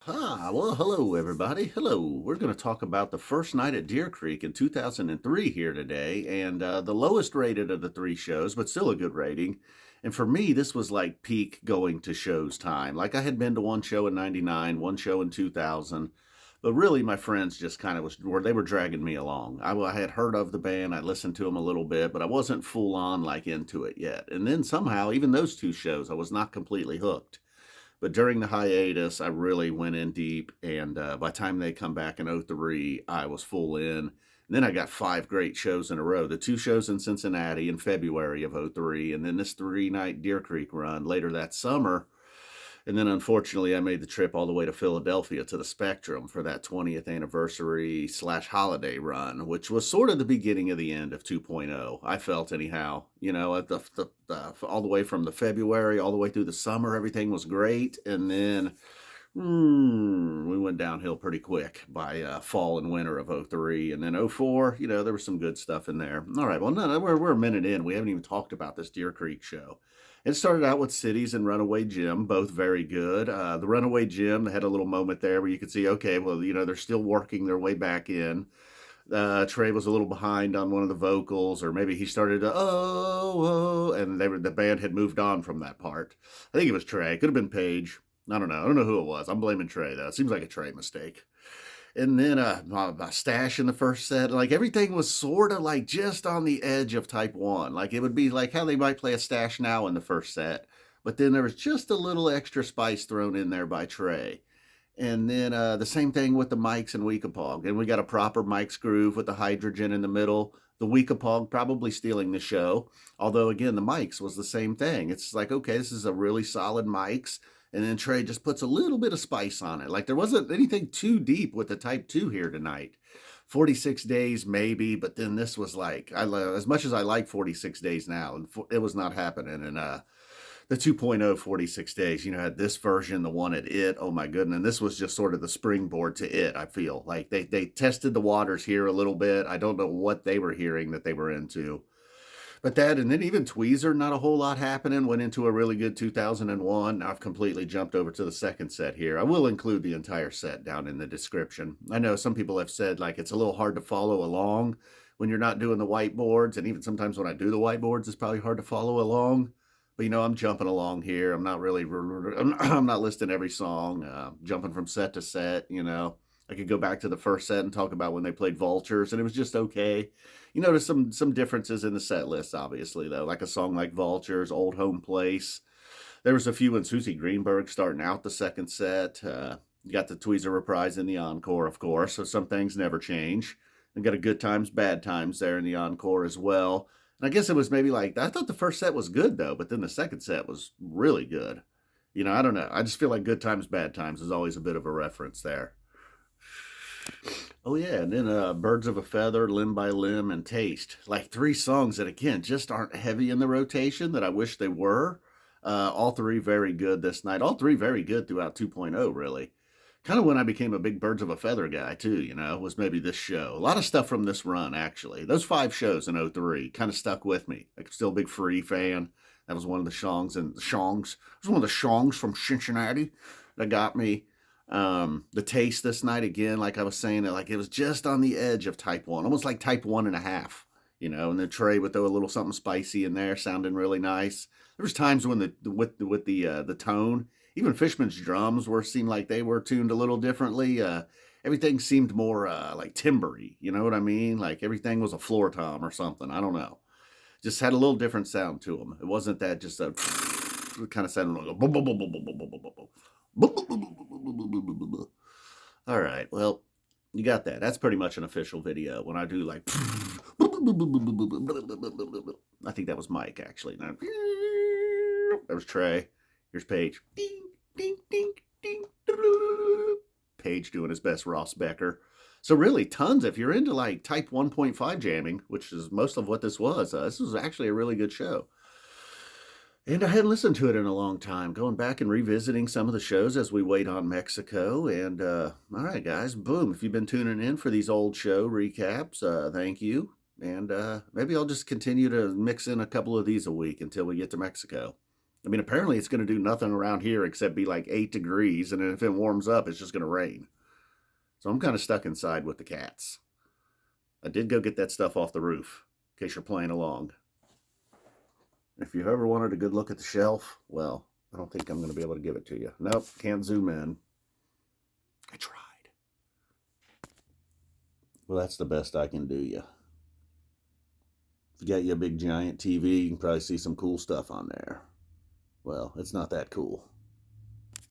Well, hello everybody. Hello. We're going to talk about the first night at Deer Creek in 2003 here today, and the lowest rated of the three shows, but still a good rating. And for me, this was like peak going to shows time. Like I had been to one show in '99, one show in 2000, but really my friends just kind of they were dragging me along. I had heard of the band, I listened to them a little bit, but I wasn't full on like into it yet. And then somehow, even those two shows, I was not completely hooked. But during the hiatus, I really went in deep, and by the time they come back in '03, I was full in. And then I got five great shows in a row. The two shows in Cincinnati in February of '03, and then this three-night Deer Creek run later that summer. And then unfortunately, I made the trip all the way to Philadelphia to the Spectrum for that 20th anniversary slash holiday run, which was sort of the beginning of the end of 2.0. I felt anyhow, at all the way from the February all the way through the summer, everything was great. And then we went downhill pretty quick by fall and winter of '03. And then '04, there was some good stuff in there. All right, well, no, we're a minute in. We haven't even talked about this Deer Creek show. It started out with Cities and Runaway Jim, both very good. The Runaway Jim, they had a little moment there where you could see, okay, well, they're still working their way back in. Trey was a little behind on one of the vocals, or maybe he started to, and the band had moved on from that part. I think it was Trey. Could have been Paige. I don't know. I don't know who it was. I'm blaming Trey, though. It seems like a Trey mistake. And then a stash in the first set. Like everything was sort of like just on the edge of type one. Like it would be like how they might play a stash now in the first set. But then there was just a little extra spice thrown in there by Trey. And then the same thing with the mics and Weekapaug. And we got a proper Mike's groove with the hydrogen in the middle. The Weekapaug probably stealing the show. Although, again, the mics was the same thing. It's like, okay, this is a really solid mics. And then Trey just puts a little bit of spice on it. Like there wasn't anything too deep with the Type 2 here tonight. 46 Days, maybe, but then this was like, as much as I like 46 Days now, it was not happening. And the 2.0 46 Days, had this version, the one at It, oh my goodness. And this was just sort of the springboard to It, I feel. Like they tested the waters here a little bit. I don't know what they were hearing that they were into. But that, and then even Tweezer, not a whole lot happening, went into a really good 2001. Now I've completely jumped over to the second set here. I will include the entire set down in the description. I know some people have said, like, it's a little hard to follow along when you're not doing the whiteboards, and even sometimes when I do the whiteboards, it's probably hard to follow along. But, I'm jumping along here. I'm not really, I'm not listing every song, jumping from set to set, I could go back to the first set and talk about when they played Vultures, and it was just okay. There's some differences in the set list, obviously, though. Like a song like Vultures, Old Home Place. There was a few in Suzy Greenberg starting out the second set. You got the Tweezer Reprise in the Encore, of course, so some things never change. And got a Good Times, Bad Times there in the Encore as well. And I guess it was maybe like, I thought the first set was good, though, but then the second set was really good. I don't know. I just feel like Good Times, Bad Times is always a bit of a reference there. Oh yeah, and then Birds of a Feather, Limb by Limb, and Taste. Like three songs that again just aren't heavy in the rotation that I wish they were. All three very good this night. All three very good throughout 2.0, really. Kind of when I became a big Birds of a Feather guy too, was maybe this show. A lot of stuff from this run, actually. Those five shows in '03 kind of stuck with me. I'm still a big Free fan. That was one of the songs It was one of the songs from Cincinnati that got me. The Taste this night, again, like I was saying, like it was just on the edge of type one, almost like type 1.5, and then Trey would throw a little something spicy in there, sounding really nice. There was times when with the tone, even Fishman's drums seemed like they were tuned a little differently. Everything seemed more like timbery, you know what I mean? Like everything was a floor tom or something. I don't know. Just had a little different sound to them. It wasn't that just a it kind of sounded like all right, well, you got that. That's pretty much an official video. When I do like, I think that was Mike, actually. Now, there was Trey. Here's Paige. Ding, ding, ding, ding. Paige doing his best Ross Becker. So really, tons. If you're into like type 1.5 jamming, which is most of what this was actually a really good show. And I hadn't listened to it in a long time, going back and revisiting some of the shows as we wait on Mexico. And all right, guys, boom. If you've been tuning in for these old show recaps, thank you. And maybe I'll just continue to mix in a couple of these a week until we get to Mexico. I mean, apparently it's going to do nothing around here except be like 8 degrees, and then if it warms up, it's just going to rain. So I'm kind of stuck inside with the cats. I did go get that stuff off the roof, in case you're playing along. If you've ever wanted a good look at the shelf, well, I don't think I'm going to be able to give it to you. Nope, can't zoom in. I tried. Well, that's the best I can do you. If you got you a big giant TV, you can probably see some cool stuff on there. Well, it's not that cool.